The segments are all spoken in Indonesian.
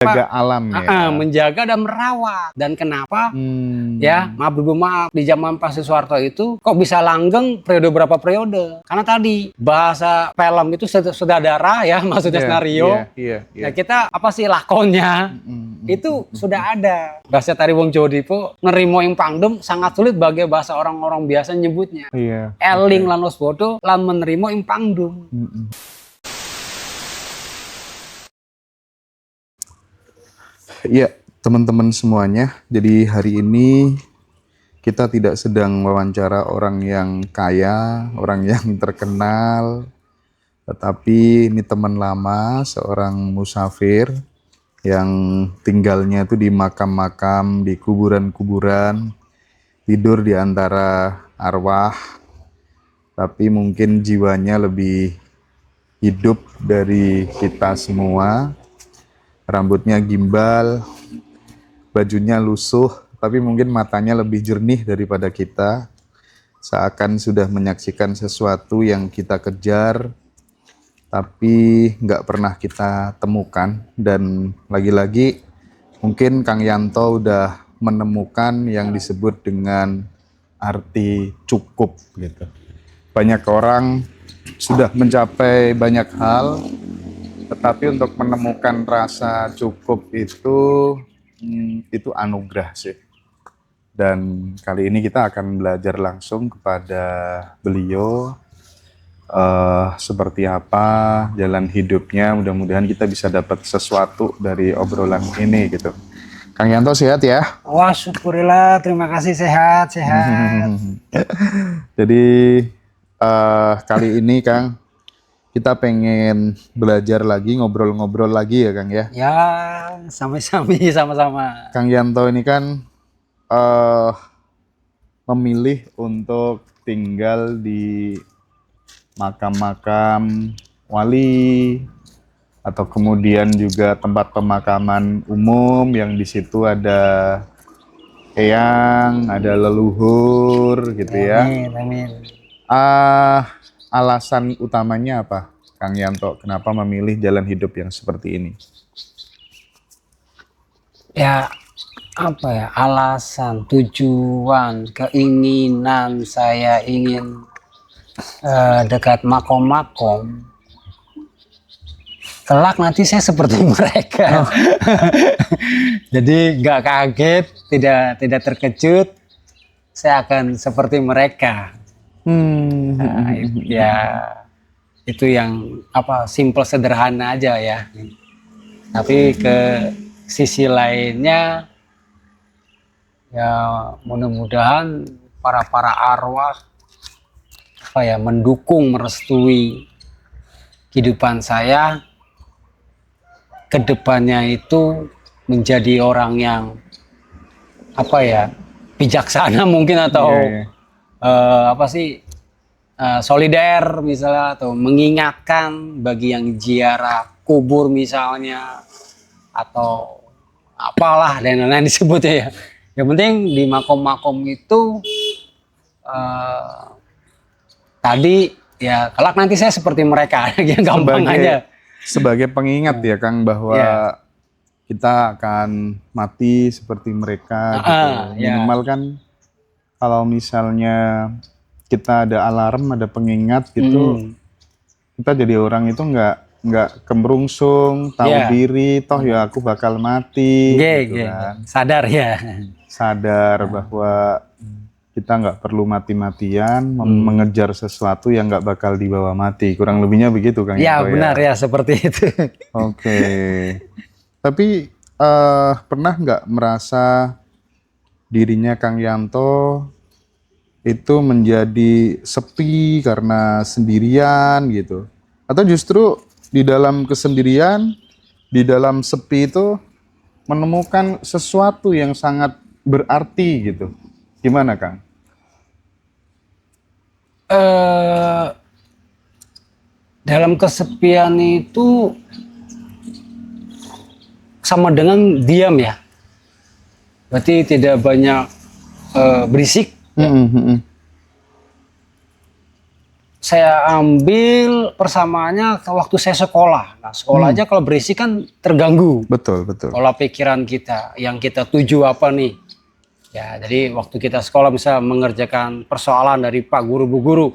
Jaga alam ya. Menjaga dan merawat. Dan kenapa ya maaf di zaman Pak Soeharto itu kok bisa langgeng periode berapa periode? Karena tadi bahasa film itu sutradara ya, maksudnya skenario. Ya kita apa sih lakonnya itu sudah ada. Bahasa tari Wong Jawa Dipo nerimo ing pangdem sangat sulit bagi bahasa orang-orang biasa nyebutnya. Eling lan waspada lan menerima ing pangdem. Iya, teman-teman semuanya. Jadi hari ini kita tidak sedang wawancara orang yang kaya, orang yang terkenal, tetapi ini teman lama, seorang musafir yang tinggalnya itu di makam-makam, di kuburan-kuburan, tidur di antara arwah, tapi mungkin jiwanya lebih hidup dari kita semua. Rambutnya gimbal, bajunya lusuh, tapi mungkin matanya lebih jernih daripada kita. Seakan sudah menyaksikan sesuatu yang kita kejar, tapi nggak pernah kita temukan. Dan lagi-lagi mungkin Kang Yanto udah menemukan yang disebut dengan arti cukup gitu. Banyak orang sudah mencapai banyak hal, tetapi untuk menemukan rasa cukup itu anugerah sih. Dan kali ini kita akan belajar langsung kepada beliau seperti apa jalan hidupnya. Mudah-mudahan kita bisa dapat sesuatu dari obrolan ini gitu. Kang Yanto sehat ya? Wah, syukurillah, terima kasih, sehat. Jadi kali ini Kang, kita pengen belajar lagi, ngobrol-ngobrol lagi ya Kang ya? Ya, sama-sama. Kang Yanto ini kan memilih untuk tinggal di makam-makam wali, atau kemudian juga tempat pemakaman umum yang di situ ada eyang, ada leluhur gitu ya. Amin. Alasan utamanya apa, Kang Yanto? Kenapa memilih jalan hidup yang seperti ini? Ya, apa ya, alasan, tujuan, keinginan saya ingin dekat makom-makom. Kelak nanti saya seperti mereka. Jadi nggak kaget, tidak terkejut, saya akan seperti mereka. Ya itu yang apa, simple sederhana aja ya. Tapi ke sisi lainnya ya mudah-mudahan para arwah apa ya mendukung, merestui kehidupan saya kedepannya itu menjadi orang yang apa ya bijaksana mungkin, atau apa sih, solider misalnya, atau mengingatkan bagi yang ziarah kubur misalnya, atau apalah dan lain-lain disebutnya ya. Yang penting di makom-makom itu tadi ya kelak nanti saya seperti mereka. Yang gampang aja. Sebagai pengingat ya Kang, bahwa kita akan mati seperti mereka gitu. Minimal kan kalau misalnya kita ada alarm, ada pengingat gitu, kita jadi orang itu nggak kemerungsung, tahu diri, toh ya aku bakal mati gitu kan. Sadar bahwa kita nggak perlu mati-matian mengejar sesuatu yang nggak bakal dibawa mati. Kurang lebihnya begitu Kang ya. Yanto, Benar ya, seperti itu. Oke. Tapi pernah nggak merasa dirinya Kang Yanto itu menjadi sepi karena sendirian gitu? Atau justru di dalam kesendirian, di dalam sepi itu menemukan sesuatu yang sangat berarti gitu? Gimana Kang? Dalam kesepian itu sama dengan diam ya. Berarti tidak banyak berisik. saya ambil persamaannya waktu saya sekolah. Nah, sekolah aja kalau berisik kan terganggu. Betul, betul. Pola pikiran kita, yang kita tuju apa nih? Ya, jadi waktu kita sekolah bisa mengerjakan persoalan dari Pak Guru, Bu Guru.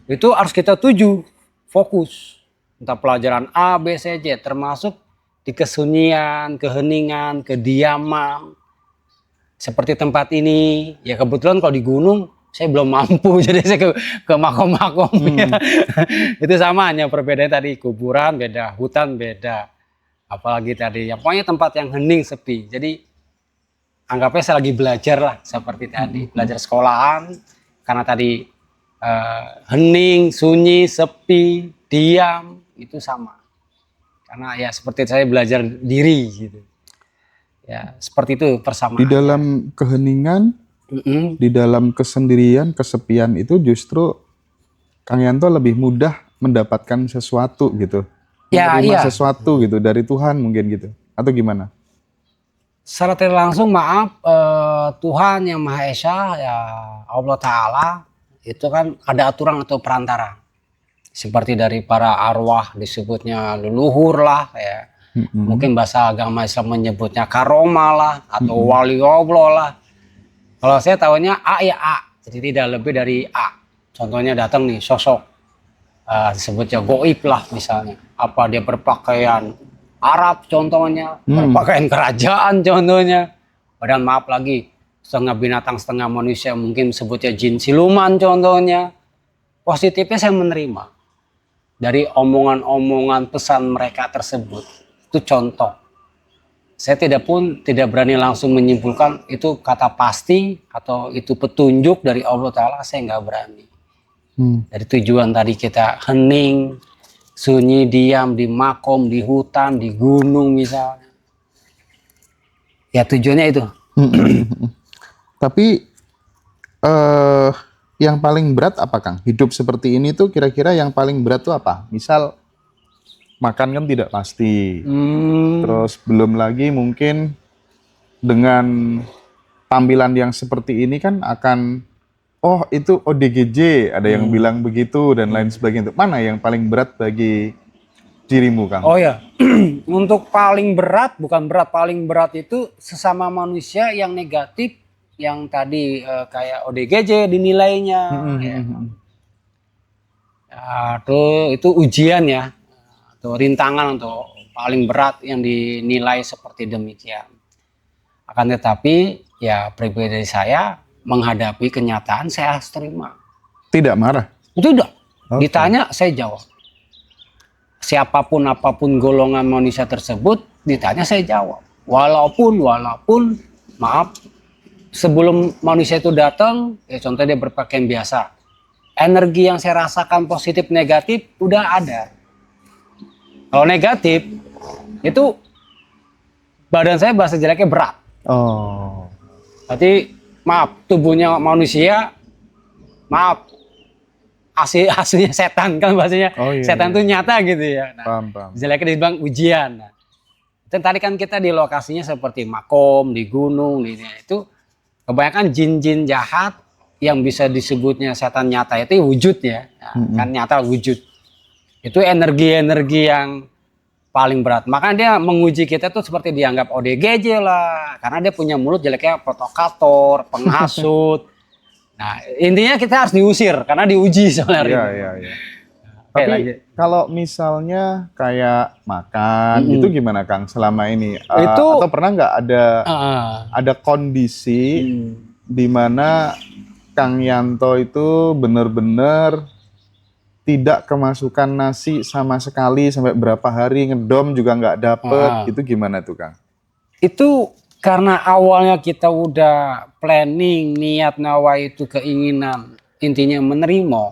Itu harus kita tuju, fokus. Entah pelajaran A, B, C, D, termasuk di kesunyian, keheningan, kediaman. Seperti tempat ini, ya kebetulan kalau di gunung, saya belum mampu, jadi saya ke makom-makom. Ya. Itu sama, hanya perbedaan tadi, kuburan beda, hutan beda. Apalagi tadi, ya pokoknya tempat yang hening, sepi. Jadi, anggapnya saya lagi belajar lah seperti tadi, belajar sekolahan karena tadi hening, sunyi, sepi, diam itu sama. Karena ya seperti saya belajar diri gitu. Ya seperti itu persamaan. Di dalam keheningan, di dalam kesendirian, kesepian itu justru Kang Yanto lebih mudah mendapatkan sesuatu gitu, menerima sesuatu gitu dari Tuhan mungkin gitu, atau gimana? Secara tidak langsung maaf, Tuhan yang Maha Esa ya Allah Ta'ala itu kan ada aturan atau perantara seperti dari para arwah disebutnya leluhur lah ya, mungkin bahasa agama Islam menyebutnya karomah lah atau wali Allah lah. Kalau saya tahunya A ya A, jadi tidak lebih dari A. Contohnya datang nih sosok disebutnya goib lah misalnya, apa dia berpakaian Arab contohnya, berpakaian kerajaan contohnya. Padahal maaf lagi, setengah binatang setengah manusia, mungkin sebutnya jin siluman contohnya. Positifnya saya menerima dari omongan-omongan pesan mereka tersebut. Itu contoh. Saya tidak berani langsung menyimpulkan itu kata pasti atau itu petunjuk dari Allah Ta'ala, saya nggak berani. Dari tujuan tadi kita hening, sunyi, diam di makom, di hutan, di gunung misalnya. Ya tujuannya itu. Tapi yang paling berat apa Kang? Hidup seperti ini tuh kira-kira yang paling berat tuh apa? Misal makan kan tidak pasti. Terus belum lagi mungkin dengan tampilan yang seperti ini kan akan itu ODGJ, ada yang bilang begitu dan lain sebagainya. Mana yang paling berat bagi dirimu, Kang? Oh ya, untuk paling berat, bukan berat, paling berat itu sesama manusia yang negatif, yang tadi kayak ODGJ dinilainya. Itu ujian ya, atau rintangan untuk paling berat yang dinilai seperti demikian. Akan tetapi ya pribadi saya menghadapi kenyataan saya harus terima. Tidak marah? Tidak. Ditanya saya jawab. Siapapun apapun golongan manusia tersebut ditanya saya jawab. Walaupun maaf, sebelum manusia itu datang, ya contohnya dia berpakaian biasa. Energi yang saya rasakan positif negatif udah ada. Kalau negatif itu badan saya bahasa jeleknya berat. Berarti maaf, tubuhnya manusia, maaf, aslinya setan kan bahasanya. Setan itu nyata gitu ya. Nah, jeleknya dibilang ujian. Nah, dan tadi kan kita di lokasinya seperti makom, di gunung, itu kebanyakan jin-jin jahat yang bisa disebutnya setan nyata itu wujud ya. Kan nyata wujud. Itu energi-energi yang paling berat. Makanya dia menguji kita tuh seperti dianggap ODGJ lah. Karena dia punya mulut jeleknya provokator, penghasut. Nah intinya kita harus diusir karena diuji sebenarnya. Iya. Tapi kalau misalnya kayak makan itu gimana Kang selama ini? Atau pernah nggak ada kondisi di mana Kang Yanto itu benar-benar tidak kemasukan nasi sama sekali sampai berapa hari, ngedom juga nggak dapet, itu gimana tuh Kang? Itu karena awalnya kita udah planning, niat nawa itu keinginan, intinya menerima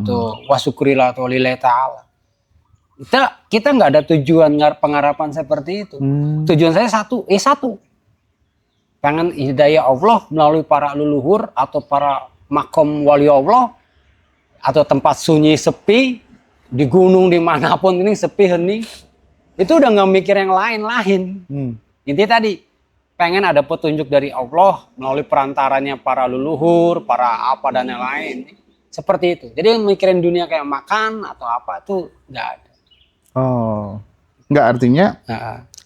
atau wasyukurilah atau lillahi ta'ala. Kita nggak ada tujuan pengharapan seperti itu. Tujuan saya satu. Pengen hidayah Allah melalui para leluhur atau para makom wali Allah, atau tempat sunyi sepi di gunung dimanapun ini sepi hening, itu udah nggak mikir yang lain. Intinya tadi pengen ada petunjuk dari Allah melalui perantaranya para leluhur, para apa dan yang lain. seperti itu. Jadi mikirin dunia kayak makan atau apa tuh nggak ada. Oh, nggak, artinya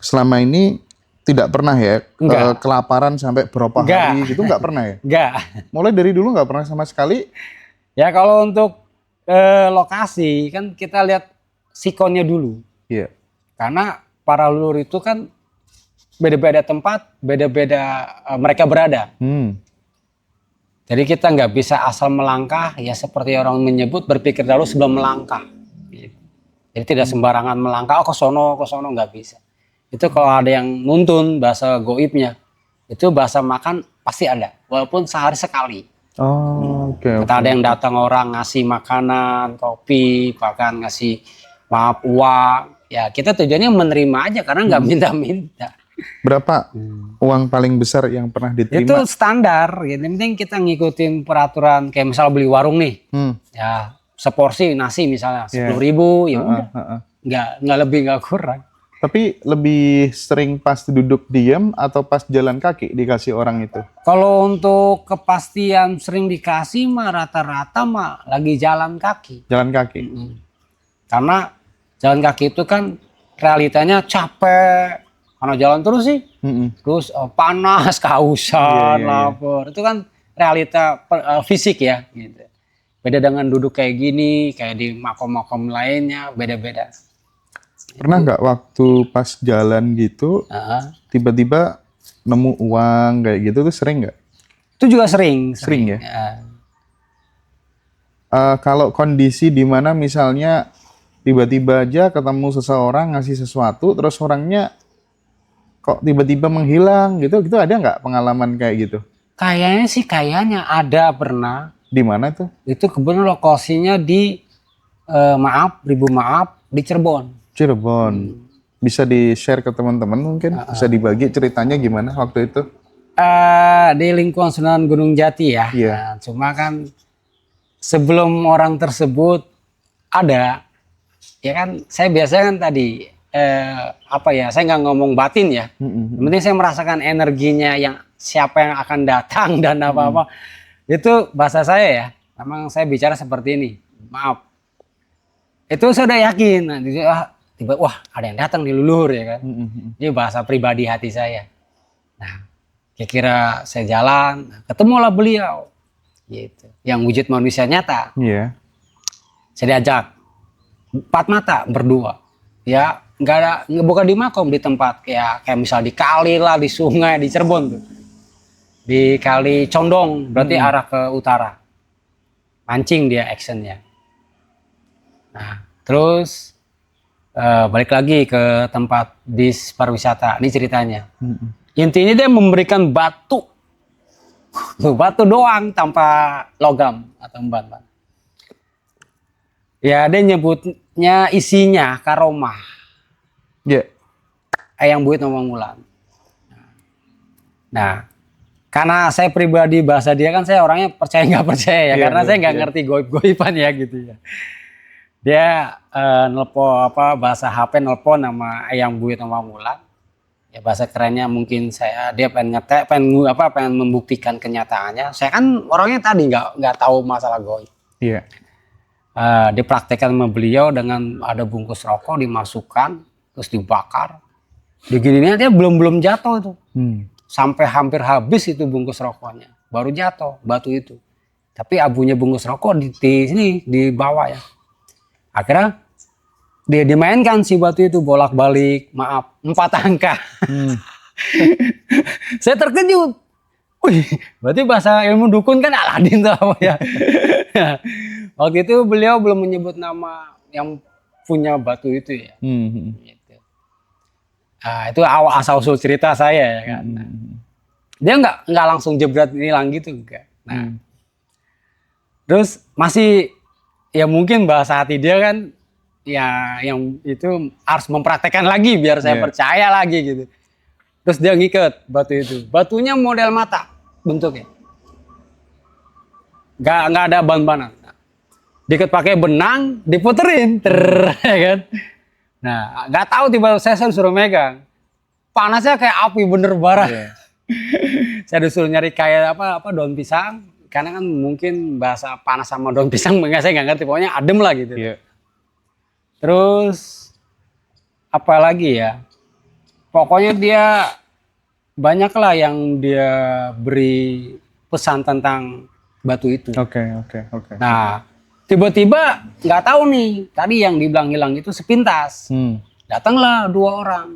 selama ini tidak pernah ya kelaparan sampai berapa hari gitu, nggak pernah ya? Nggak. Mulai dari dulu nggak pernah sama sekali? Ya kalau untuk lokasi kan kita lihat sikonnya dulu. Iya. Karena para leluhur itu kan beda-beda tempat, beda-beda mereka berada. Jadi kita nggak bisa asal melangkah, ya seperti orang menyebut berpikir dahulu sebelum melangkah. Jadi tidak sembarangan melangkah, ke sono nggak bisa. Itu kalau ada yang nuntun bahasa goibnya, itu bahasa makan pasti ada, walaupun sehari sekali. Oh, oke. Kita ada yang datang orang ngasih makanan, kopi, bahkan ngasih maaf uang. Ya kita tujuannya menerima aja karena nggak minta-minta. Berapa uang paling besar yang pernah diterima? Itu standar, gitu. Yang penting kita ngikutin peraturan, kayak misal beli warung nih, ya seporsi nasi misalnya 10.000, ya udah, nggak lebih nggak kurang. Tapi lebih sering pas duduk diam atau pas jalan kaki dikasih orang itu? Kalau untuk kepastian sering dikasih mah rata-rata mah lagi jalan kaki. Jalan kaki. Karena jalan kaki itu kan realitanya capek. Karena jalan terus sih, terus panas, kausan, lapar. Itu kan realita fisik ya. Gitu. Beda dengan duduk kayak gini, kayak di makom-makom lainnya, beda-beda. Pernah nggak waktu pas jalan gitu, tiba-tiba nemu uang kayak gitu tuh sering nggak? Itu juga sering. Sering ya? Kalau kondisi di mana misalnya tiba-tiba aja ketemu seseorang ngasih sesuatu, terus orangnya kok tiba-tiba menghilang gitu ada nggak pengalaman kayak gitu? Kayaknya ada pernah. Di mana tuh? Itu kebetulan lokasinya di Ribu Maaf di Cirebon. Bisa di-share ke teman-teman mungkin? Bisa dibagi ceritanya gimana waktu itu? Di lingkungan Sunan Gunung Jati ya. Nah, cuma kan sebelum orang tersebut ada, ya kan saya biasanya kan tadi saya nggak ngomong batin ya. Yang penting saya merasakan energinya yang siapa yang akan datang dan apa-apa. Itu bahasa saya ya. Memang saya bicara seperti ini. Maaf. Itu saya udah yakin. Tiba ada yang datang di leluhur ya kan. Ini bahasa pribadi hati saya. Nah, kira-kira saya jalan, ketemulah beliau. Gitu. Yang wujud manusia nyata. Iya. Saya diajak 4 mata berdua. Ya, bukan di makom, di tempat kayak misal di kali lah, di sungai, di Cirebon tuh. Di Kali Condong, berarti arah ke utara. Mancing dia actionnya. Nah, terus balik lagi ke tempat bis pariwisata. Ini ceritanya. Intinya dia memberikan batu. Batu doang tanpa logam atau ban-ban. Ya, dia nyebutnya isinya karomah. Iya. Eyang Buit Nomong-Wulan. Nah, karena saya pribadi bahasa dia kan saya orangnya percaya nggak percaya ya, karena saya nggak ngerti goib-goiban ya gitu ya. Dia nelpon bahasa HP nelpon nama Eyang Buit Nomong-Wulan. Ya bahasa kerennya mungkin dia pengen membuktikan kenyataannya. Saya kan orangnya tadi nggak tahu masalah goib. Iya. Dipraktekkan sama beliau dengan ada bungkus rokok dimasukkan terus dibakar. Digininya dia belum jatuh itu. Sampai hampir habis itu bungkus rokoknya. Baru jatuh batu itu. Tapi abunya bungkus rokok di sini di bawah ya. Akhirnya dia dimainkan si batu itu bolak-balik, 4 angka. Saya terkejut. Wih, berarti bahasa ilmu dukun kan Aladin tuh apa ya. Waktu itu beliau belum menyebut nama yang punya batu itu ya. Gitu. Nah, itu awal asal usul cerita saya ya kan. Dia nggak langsung jebret hilang gitu enggak. Nah, terus masih ya mungkin bahasa hati dia kan ya yang itu harus mempraktekkan lagi biar saya percaya lagi gitu. Terus dia ngiket batu itu. Batunya model mata bentuknya. Nggak ada ban-banan. Diikat pakai benang, diputerin, ya kan. Nah, nggak tahu tiba saya suruh megang. Panasnya kayak api bener bara. Saya disuruh nyari kayak apa daun pisang, karena kan mungkin bahasa panas sama daun pisang saya nggak ngerti, pokoknya adem lah gitu. Iya. Terus apa lagi ya, pokoknya dia banyak lah yang dia beri pesan tentang batu itu. Oke. Nah tiba-tiba nggak tahu nih, tadi yang dibilang hilang itu sepintas. Datanglah 2 orang.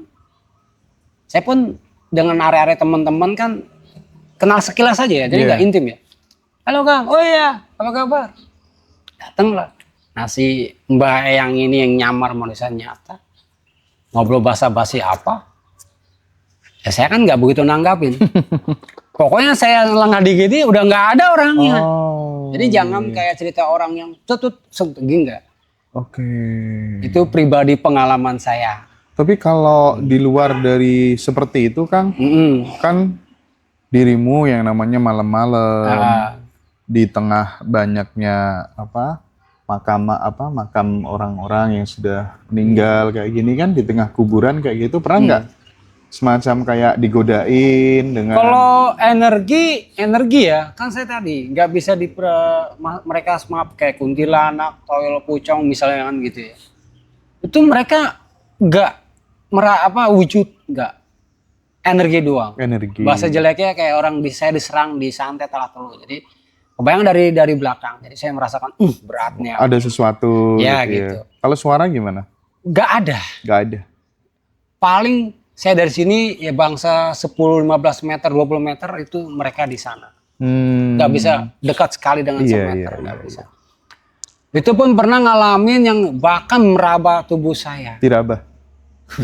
Saya pun dengan area-area teman-teman kan kenal sekilas saja ya, jadi nggak intim ya. Halo Kang, oh iya, apa kabar? Datanglah. Nah si Mbak Eyang ini yang nyamar manusia nyata, ngobrol basa-basi apa? Ya saya kan nggak begitu nanggapin. Pokoknya saya lengah dikit udah nggak ada orangnya. Jadi jangan kayak cerita orang yang tutut enggak. Oke. Itu pribadi pengalaman saya. Tapi kalau di luar dari seperti itu Kang, kan dirimu yang namanya malam-malam di tengah banyaknya makam orang-orang yang sudah meninggal kayak gini kan, di tengah kuburan kayak gitu, pernah nggak semacam kayak digodain dengan? Kalau energi ya kan, saya tadi nggak bisa mereka maaf kayak kuntilanak, toyol, pucong misalnya kan gitu ya. Itu mereka nggak wujud, nggak, energi doang. Energi. Bahasa jeleknya kayak orang saya diserang, disantet lah dulu. Jadi kebayang dari belakang. Jadi saya merasakan beratnya. Ada sesuatu. Ya gitu. Kalau suara gimana? Nggak ada. Nggak ada. Paling saya dari sini ya bangsa 10-15 meter, 20 meter itu mereka di sana. Nggak bisa dekat sekali dengan 1 meter. Nggak bisa. Itu pun pernah ngalamin yang bahkan meraba tubuh saya. Diraba.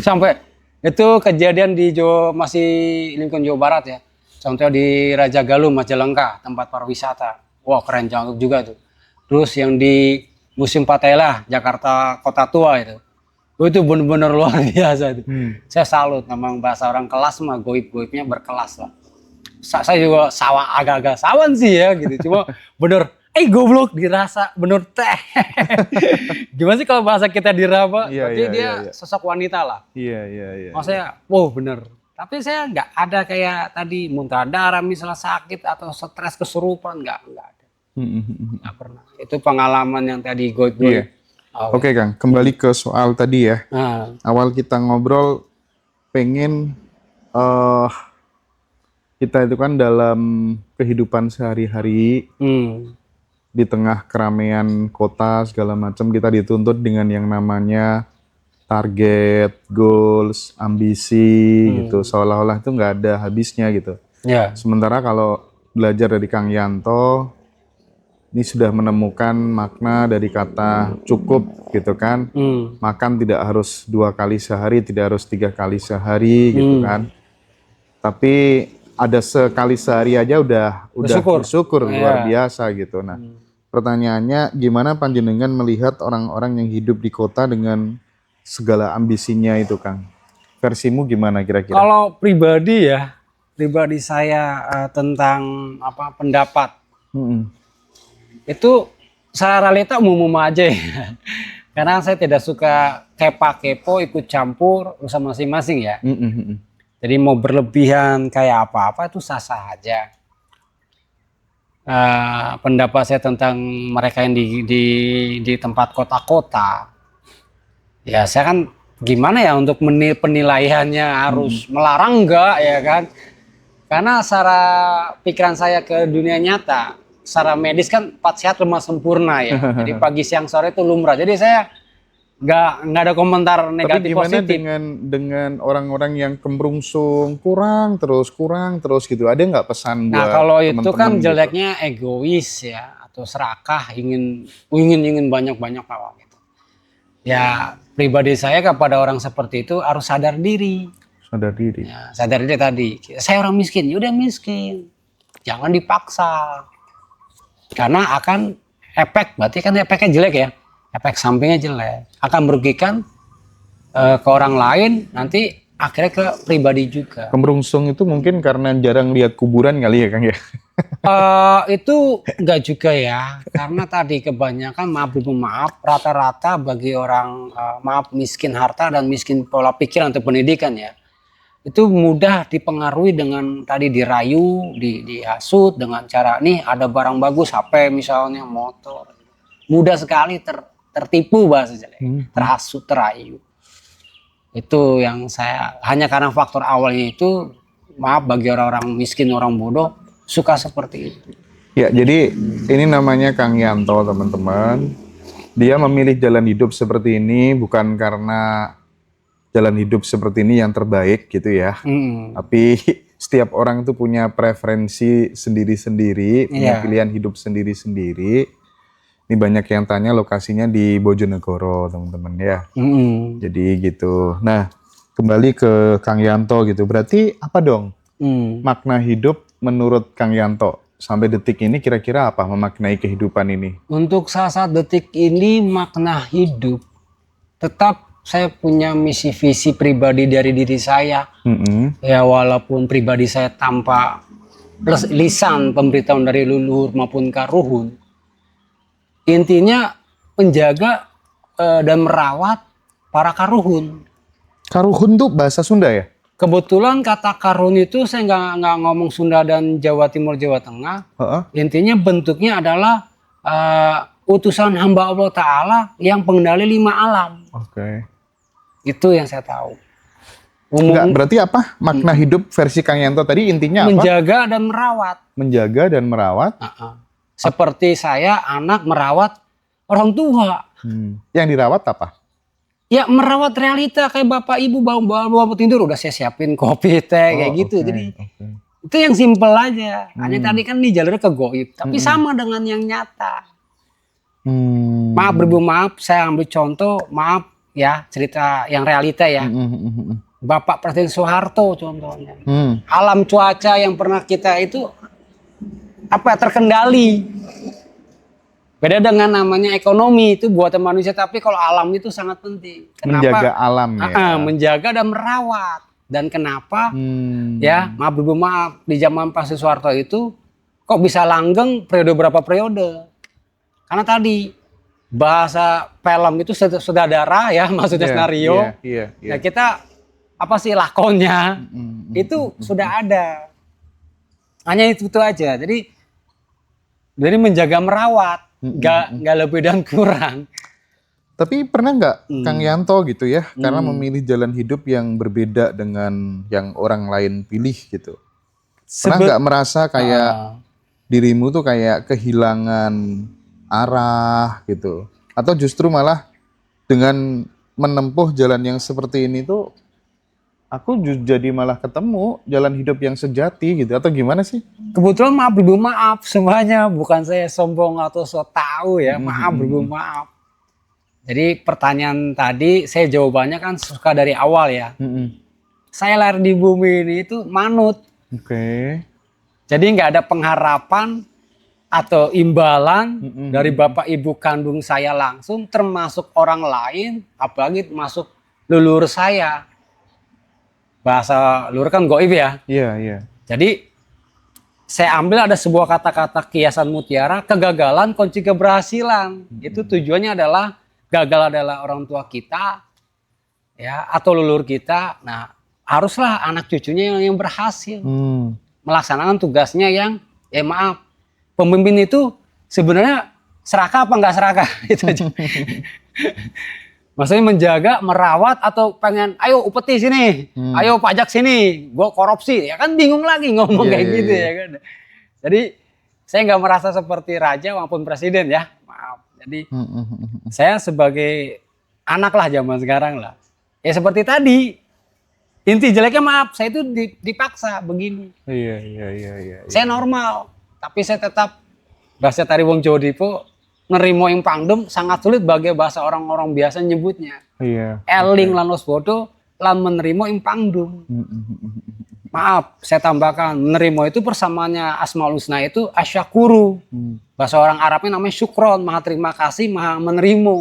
Sampai itu kejadian di masih lingkungan Jawa Barat ya. Contohnya di Raja Galuh, Majalengka, tempat pariwisata. Wah keren juga tuh. Terus yang di Museum Patela, Jakarta Kota Tua itu benar-benar luar biasa itu. Saya salut, memang bahasa orang kelas mah goib-goibnya berkelas lah. Saya juga agak-agak sawan sih ya gitu. Cuma bener, goblok dirasa bener teh. Gimana sih kalau bahasa kita diraba? Berarti dia sosok wanita lah. Iya. Maksudnya, wow bener. Tapi saya nggak ada kayak tadi muntah darah misalnya sakit atau stres kesurupan, nggak ada. Nggak pernah. Itu pengalaman yang tadi goib-goib. Iya. Oke Kang, kembali ke soal tadi ya. Awal kita ngobrol pengen kita itu kan dalam kehidupan sehari-hari di tengah keramaian kota segala macam, kita dituntut dengan yang namanya target, goals, ambisi gitu, seolah-olah itu nggak ada habisnya gitu. Sementara kalau belajar dari Kang Yanto, ini sudah menemukan makna dari kata cukup gitu kan. Makan tidak harus 2 kali sehari, tidak harus 3 kali sehari gitu kan. Tapi ada sekali sehari aja udah bersyukur luar biasa gitu. Nah, pertanyaannya gimana panjenengan melihat orang-orang yang hidup di kota dengan segala ambisinya itu Kang? Versimu gimana kira-kira? Kalau pribadi saya tentang pendapat itu secara realita umum aja ya. Karena saya tidak suka kepo ikut campur urusan masing-masing ya. Jadi mau berlebihan kayak apa-apa itu sah-sah aja. Pendapat saya tentang mereka yang di tempat kota-kota, ya saya kan gimana ya untuk penilaiannya, harus melarang enggak ya kan? Karena secara pikiran saya ke dunia nyata, secara medis kan 4 sehat 5 sempurna ya. Jadi pagi siang sore itu lumrah. Jadi saya nggak ada komentar negatif. Tapi gimana positif dengan orang-orang yang kemerungsung, kurang terus gitu, ada nggak pesan buat kalau itu kan gitu? jeleknya egois ya, atau serakah, ingin banyak apa gitu ya. Pribadi saya kepada orang seperti itu harus sadar diri ya, sadar diri tadi, saya orang miskin, ya udah miskin, jangan dipaksa, karena akan berarti kan efeknya jelek ya. Efek sampingnya jelek, akan merugikan ke orang lain, nanti akhirnya ke pribadi juga. Kemerungsung itu mungkin karena jarang lihat kuburan kali ya Kang ya? Itu enggak juga ya, karena tadi kebanyakan maaf rata-rata bagi orang miskin harta dan miskin pola pikir atau pendidikan ya, itu mudah dipengaruhi dengan tadi dirayu, dihasut dengan cara nih ada barang bagus, HP misalnya, motor. Mudah sekali tertipu bahasa jelek, terhasut, terayu. Itu yang saya, hanya karena faktor awalnya itu, maaf bagi orang-orang miskin, orang bodoh, suka seperti itu. Ya, jadi ini namanya Kang Yanto, teman-teman. Dia memilih jalan hidup seperti ini bukan karena jalan hidup seperti ini yang terbaik gitu ya. Tapi setiap orang itu punya preferensi sendiri-sendiri, punya pilihan hidup sendiri-sendiri. Ini banyak yang tanya lokasinya di Bojonegoro, teman-teman ya. Jadi gitu. Nah, kembali ke Kang Yanto gitu. Berarti apa dong makna hidup menurut Kang Yanto? Sampai detik ini kira-kira apa memaknai kehidupan ini? Untuk saat detik ini makna hidup, tetap saya punya misi visi pribadi dari diri saya. Ya walaupun pribadi saya tanpa lisan pemberitahuan dari leluhur maupun karuhun. Intinya menjaga dan merawat para karuhun. Karuhun tuh bahasa Sunda ya? Kebetulan kata karun itu saya nggak ngomong Sunda dan Jawa Timur, Jawa Tengah. Intinya bentuknya adalah utusan hamba Allah Ta'ala yang pengendali 5 alam. Itu yang saya tahu. Berarti apa makna hidup versi Kang Yanto tadi intinya apa? Menjaga dan merawat. Menjaga dan merawat. Seperti saya anak merawat orang tua. Yang dirawat apa? Ya merawat realita kayak bapak ibu bawa tidur udah saya siapin kopi teh kayak gitu. Jadi itu yang simpel aja. Hanya tadi kan nih jalurnya ke goib, tapi sama dengan yang nyata. Maaf beribu maaf, saya ambil contoh, maaf ya cerita yang realita ya. Bapak Presiden Soeharto contohnya. Alam cuaca yang pernah kita itu terkendali. Beda dengan namanya ekonomi itu buatan manusia, tapi kalau alam itu sangat penting. Kenapa? Menjaga alam ya. Menjaga dan merawat. Dan kenapa? Ya, maaf di zaman Pak Soeharto itu kok bisa langgeng periode berapa periode? Karena tadi bahasa film itu sutradara ya, maksudnya skenario. Ya kita apa sih lakonnya? Itu sudah ada. Hanya itu aja. Jadi menjaga merawat. Nggak lebih dan kurang. Tapi pernah nggak Kang Yanto gitu ya, karena memilih jalan hidup yang berbeda dengan yang orang lain pilih gitu. Pernah nggak merasa kayak dirimu tuh kayak kehilangan arah gitu? Atau justru malah dengan menempuh jalan yang seperti ini tuh aku jadi malah ketemu jalan hidup yang sejati gitu, atau gimana sih? Kebetulan maaf semuanya, bukan saya sombong atau so tahu ya, maaf. Jadi pertanyaan tadi saya jawabannya kan suka dari awal ya. Saya lahir di bumi ini itu manut. Jadi nggak ada pengharapan atau imbalan dari bapak ibu kandung saya langsung, termasuk orang lain, apalagi masuk leluhur saya. Bahasa luhur kan goib ya. Iya. Jadi saya ambil ada sebuah kata-kata kiasan mutiara, kegagalan kunci keberhasilan. Itu tujuannya adalah gagal adalah orang tua kita ya atau leluhur kita. Nah, haruslah anak cucunya yang berhasil. Melaksanakan tugasnya yang pemimpin itu sebenarnya serakah apa enggak serakah itu aja. Maksudnya menjaga, merawat atau pengen, ayo upeti sini, ayo pajak sini, gua korupsi, ya kan bingung lagi ngomong kayak gitu ya kan. Jadi saya nggak merasa seperti raja maupun presiden ya, maaf. Jadi saya sebagai anak lah zaman sekarang lah, ya seperti tadi. Inti jeleknya maaf, saya itu dipaksa begini. Iya. Saya normal, tapi saya tetap bahasa tari wong Jawa Dipo. Nerimo yang pangdem sangat sulit bagi bahasa orang-orang biasa nyebutnya. Eling lan waspada lan menerima ing pangdem. Maaf, saya tambahkan menerima itu persamaannya Asmaul Husna itu asyakuru. Bahasa orang Arabnya namanya syukron, maha terima kasih, maha menerima.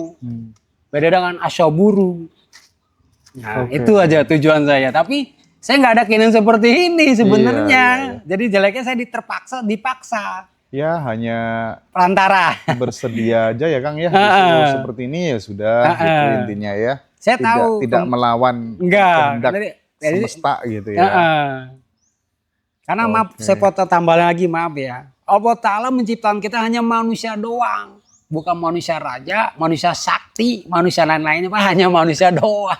Beda dengan asyaburu. Nah, itu aja tujuan saya. Tapi saya nggak ada keinginan seperti ini sebenarnya. Jadi jeleknya saya dipaksa. Ya hanya perantara bersedia aja ya Kang ya, seperti ini ya sudah gitu intinya ya. Saya tahu tidak melawan enggak. semesta gitu ya. Karena maaf, saya potong tambah lagi, maaf ya. Allah Ta'ala menciptakan kita hanya manusia doang. Bukan manusia raja, manusia sakti, manusia lain-lain, Pak, hanya manusia doang.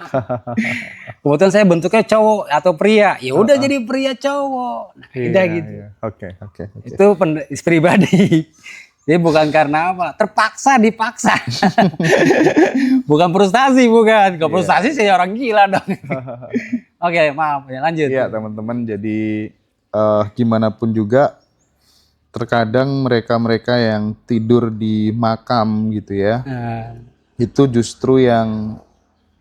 Kebetulan saya bentuknya cowok atau pria, ya udah jadi pria cowok. Nah, udah gitu. Oke. Itu pribadi. Jadi bukan karena apa, terpaksa dipaksa. Bukan frustasi, bukan. Kalau frustasi saya orang gila dong. Oke, maaf ya, lanjut. Iya, teman-teman, jadi gimana pun juga terkadang mereka-mereka yang tidur di makam gitu ya, itu justru yang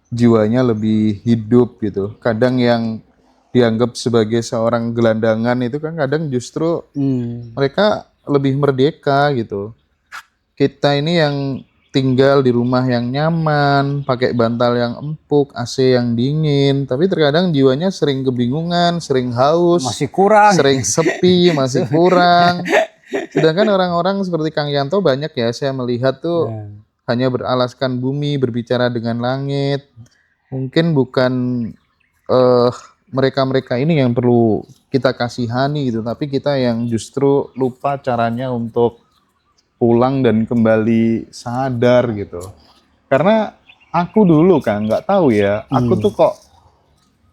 jiwanya lebih hidup gitu. Kadang yang dianggap sebagai seorang gelandangan itu kan kadang justru mereka lebih merdeka gitu. Kita ini yang tinggal di rumah yang nyaman, pakai bantal yang empuk, AC yang dingin, tapi terkadang jiwanya sering kebingungan, sering haus, masih kurang, sering sepi, masih kurang. Sedangkan orang-orang seperti Kang Yanto banyak ya, saya melihat tuh hanya beralaskan bumi, berbicara dengan langit. Mungkin bukan mereka-mereka ini yang perlu kita kasihani gitu, tapi kita yang justru lupa caranya untuk pulang dan kembali sadar gitu. Karena aku dulu kan nggak tahu ya, aku tuh kok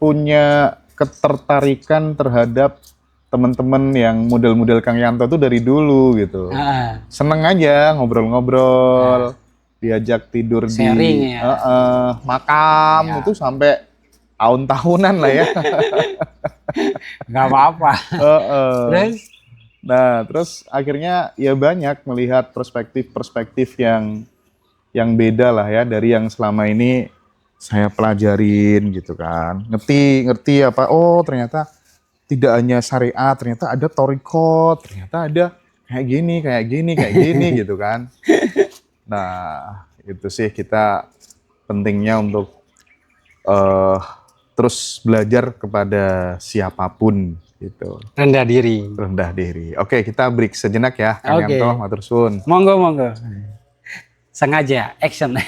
punya ketertarikan terhadap teman-teman yang model-model Kang Yanto tuh dari dulu gitu. Seneng aja ngobrol-ngobrol, diajak tidur sharing, di makam itu sampai tahun-tahunan lah ya. Nggak apa-apa. Terus? Nah, terus akhirnya ya banyak melihat perspektif-perspektif yang beda lah ya dari yang selama ini saya pelajarin gitu kan. Ngerti apa, oh ternyata tidak hanya syariat, ternyata ada thariqat, ternyata ada kayak gini gitu kan. Nah, itu sih kita pentingnya untuk terus belajar kepada siapapun gitu. Rendah diri. Oke, kita break sejenak ya, Kang Yanto, matur suwun. Monggo. Sengaja, action.